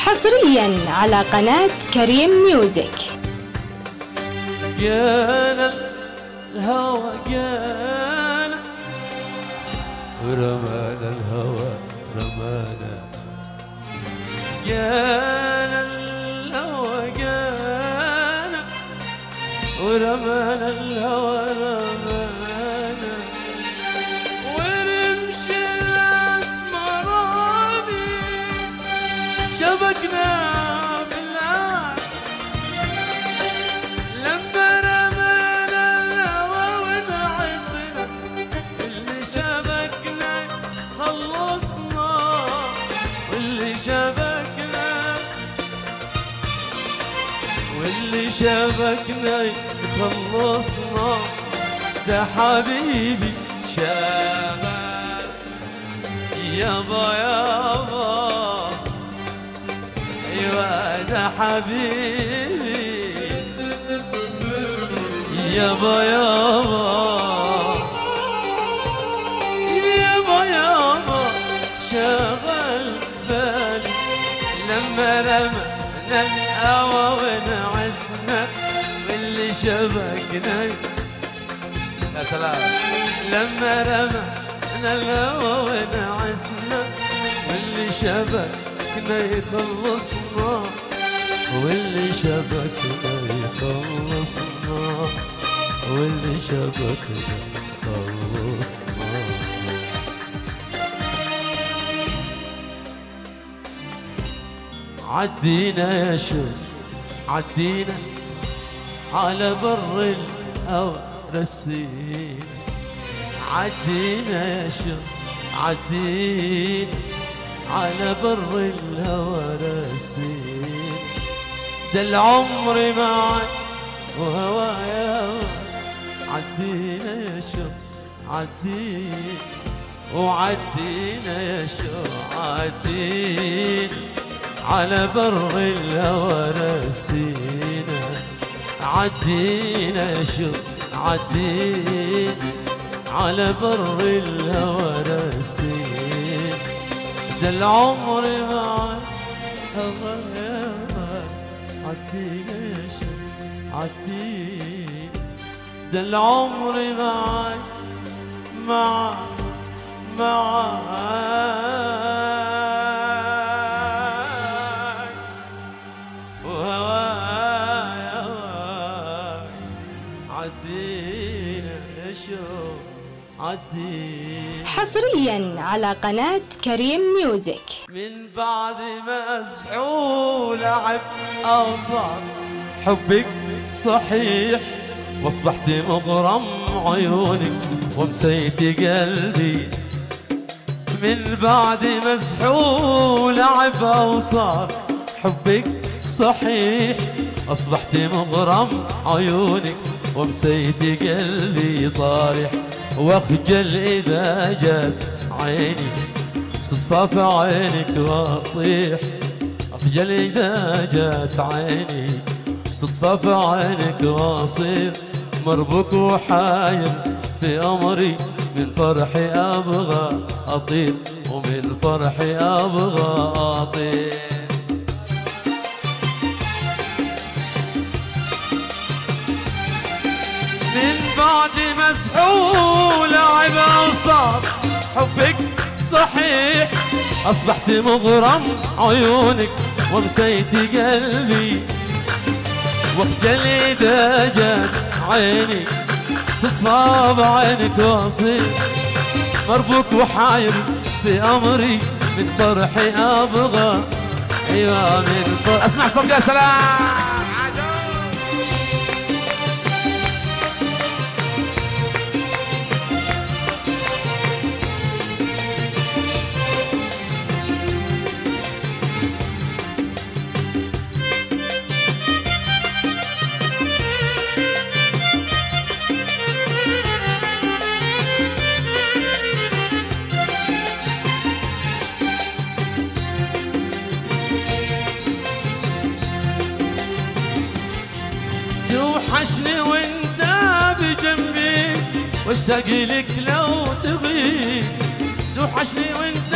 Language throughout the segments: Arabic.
حصريا على قناة كريم ميوزك. جانا الهوى جانا ورمانا الهوى رمانا، جانا الهوى جانا ورمانا الهوى رمانا، ورمش الأسمراني شبكنا بالعين لما رمانا الهوى ونعسنا، اللي شبكنا خلصنا واللي شبكنا خلصنا، ده حبيبي شبك يابا يابا، ايوه ده حبيبي يابا يابا يابا يابا، شغل بالي لما رمنا الهوى ونعسنا واللي شبكنا. يا سلام، لما رمنا الهوى ونعسنا واللي شبكنا يخلصنا، واللي شبكنا يخلصنا، واللي شبكنا يخلصنا. عدينا يا شوف عدينا على بر الهوى رسينا، عدينا يا شوف عدينا على بر الهوى رسينا، ده العمر معك وهوايا، عدينا يا شوف عدينا وعدينا يا شوف عدينا على بر الهوى رسينا، عدينا يا شوف عدينا على بر الهوى رسينا، ده العمر معك هوايا، عدينا يا شوف عدينا، ده العمر معك معك وهوايا، عدينا يا شوف عدينا. حصريا على قناة كريم ميوزك. من بعد ما مسحول لعب أو صار حبك صحيح، واصبحت مغرم عيونك ومسيتي قلبي، من بعد مسحول لعب أو صار حبك صحيح، أصبحت مغرم عيونك ومسيتي قلبي طارح، واخجل إذا جات عيني صدفة في عينك واصيح، اخجل إذا جات عيني صدفة في عينك واصيح، مربوك وحاير في أمري من فرحي أبغى أطير، ومن فرحي أبغى أطير. من بعد مسحول عيب وصار حبك صحيح، أصبحت مغرم عيونك ومسيتي قلبي، واخجل إذا جات عيني صدفة بعينك واصير، مربوك وحاير في أمري من فرحي أبغى، أيوة من فرحي. أسمع صوت يا سلام. توحشني وانت بجنبي واشتاق لك لو تغيب، توحشني وانت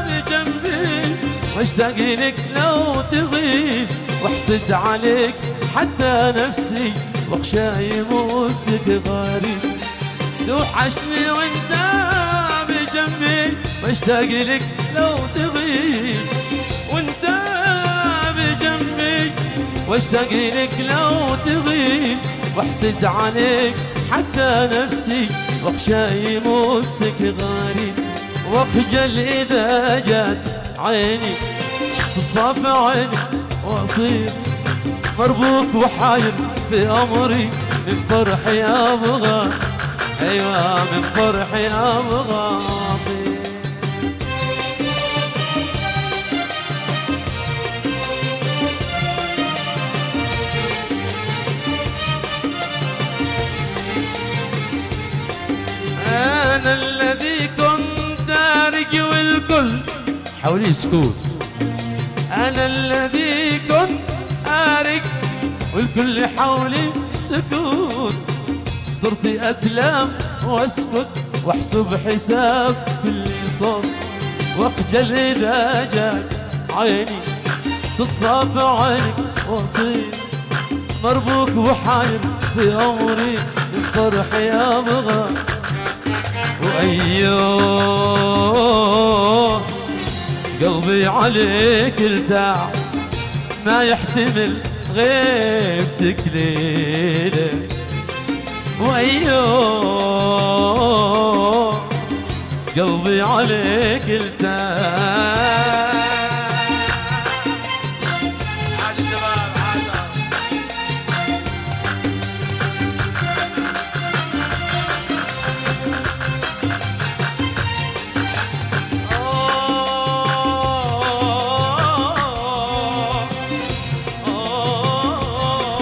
بجنبي واشتاق لك لو تغيب، واحسد عليك حتى نفسي، واخشى يموسك غريب. توحشني وانت بجنبي، واشتاق لك لو تغيب، وانت بجنبي واشتاق لك لو تغيب، واحسد عليك حتى نفسي، واخشى يموسك غريب. واخجل اذا جات عيني صدفة في عيني، واصير مربوك وحاير في امري، من فرحي ابغى، ايوه من فرحي ابغى. انا الذي كنت ارجي والكل حولي سكوت، انا الذي كنت ارج والكل حولي سكوت، صرت اتلام واسكت واحسب حساب كل صوت. واخجل اذا جاك عيني صدفة في عينك، واصير مربوك وحاير في عمري، من فرحي ابغى. وايوه قلبي عليك ارتاح، ما يحتمل غيبتك ليلة. وايوه قلبي عليك ارتاح. عاد الشباب عاد.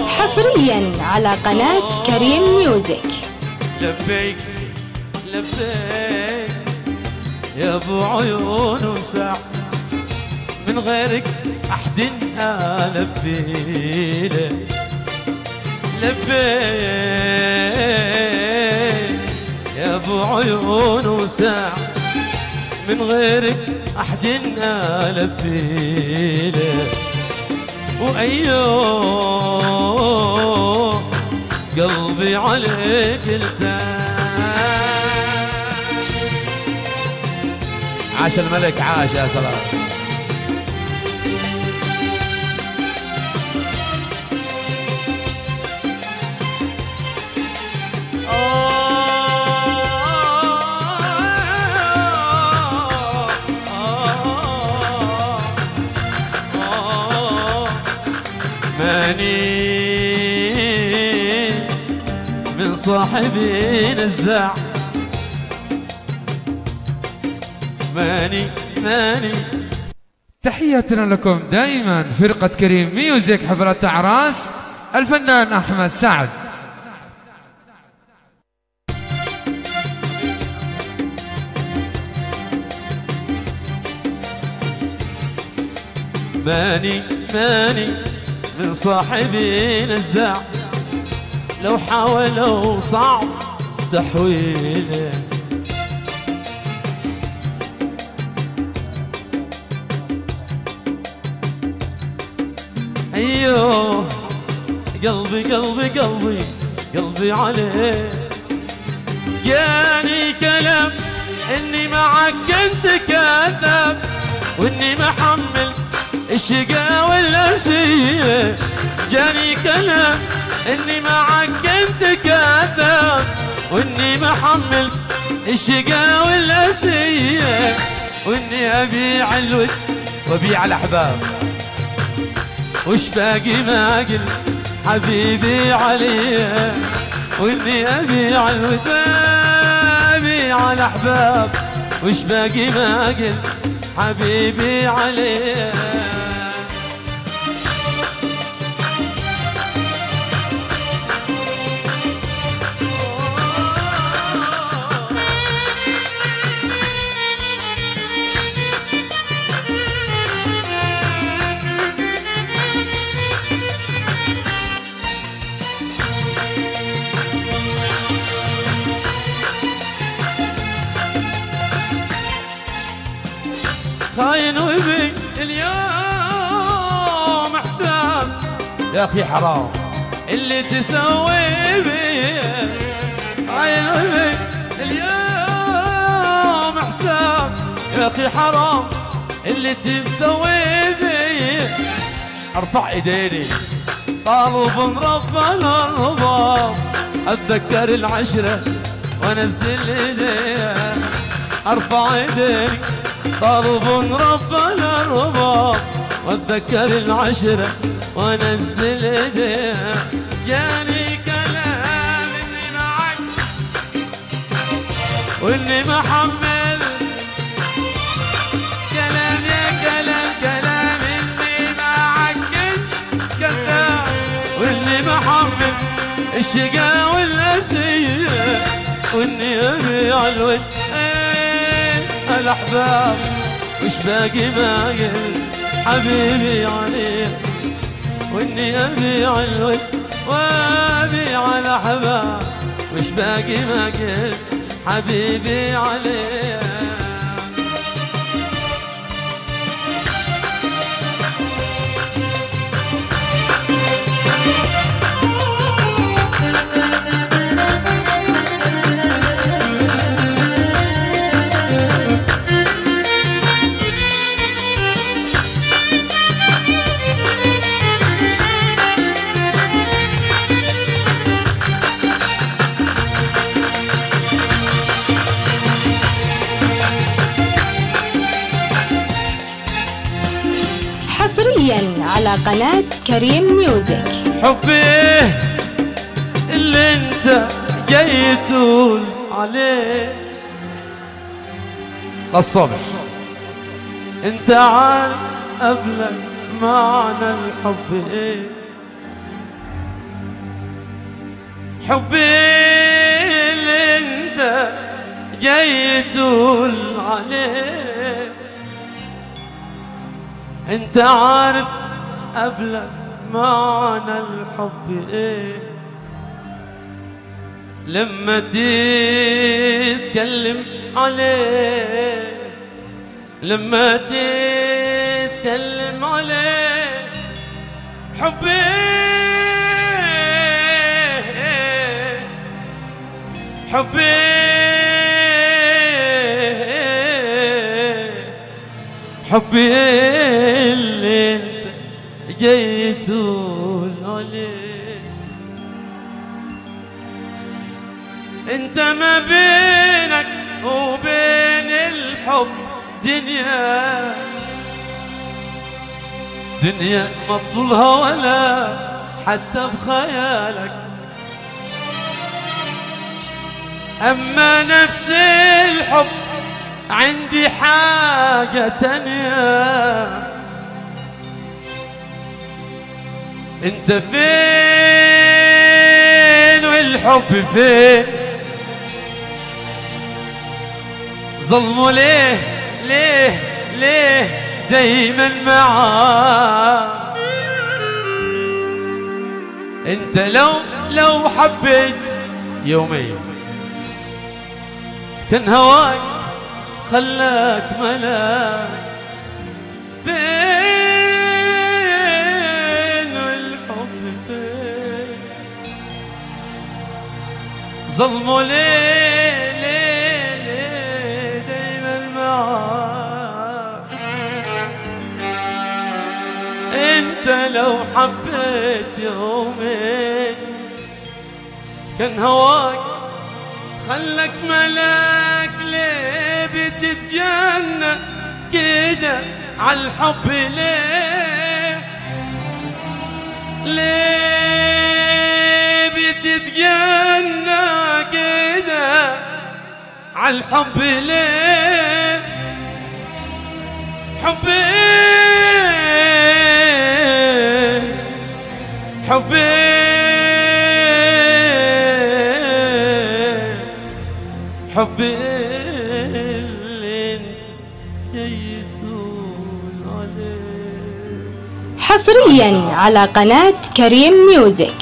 حصريا على قناة كريم ميوزك. لبيك لبيك يا ابو عيون وساح، من غيرك احد البي لك. لبيك يا ابو عيون وساح، من غيرك احد البي لك. وايوه قلبي عليك ارتاح. عاش الملك عاش يا سلام. ماني من صاحبي نزاع، ماني تحياتنا لكم دائما فرقة كريم ميوزك حفلة أعراس الفنان أحمد سعد. ماني من صاحبي نزاع، لو حاولوا صعب تحويله. ايوه قلبي عليه. جاني كلام اني معك كنت كذاب، واني محمل الشقا والأسية. جاني كلام اني معك كنت كذاب، واني محمل الشقا والأسية، واني ابيع الود وابيع الاحباب. وش باقي ما قل حبيبي علي، واني ابيع الود وابيع الاحباب. وش باقي ما قل حبيبي علي. خاين وبي اليوم حساب يا اخي حرام اللي تسوي بي عيني اليوم حساب يا اخي حرام اللي تسوي بي ارفع ايديني طالب ربنا الرباب اتذكر العشرة وانزل ايدي ارفع ايديني طالب ربنا الرباب واتذكر العشرة وانزل ايدي جاني كلام اني معك واني محمل كلام يا كلام اني معك كذاب واني محمل الشقا والاسية واني ابيع الود الاحباب وش باقي باقي حبيبي عليك واني ابيع الود وابيع الاحباب وش باقي باقي حبيبي عليك حصريا على قناة كريم ميوزك. حبي اللي انت جاي تقول عليه للصبح انت عارف قبلك معنى الحب ايه حبي اللي انت جاي تقول عليه انت عارف قبلك معنى الحب ايه لما تتكلم عليه لما تتكلم عليه حبي حبي حبي اللي انت جاي تقول عليه انت ما بينك وبين الحب دنيا دنيا ما تطولها ولا حتى بخيالك اما نفس الحب عندي حاجة تانية انت فين والحب فين ظلموا ليه ليه ليه دايما معاه انت لو حبيت يومين كان هواك خلاك ملاك فين والحب فين ظلموا ليه ليه ليه دايما معاك انت لو حبيت يومين كان هواك خلك ملاك ليه بتتجنى كده عالحب ليه ليه بتتجنى كده عالحب ليه حبي حبي حبي اللي انت جاي تقول عليه حصريا على قناة كريم ميوزك.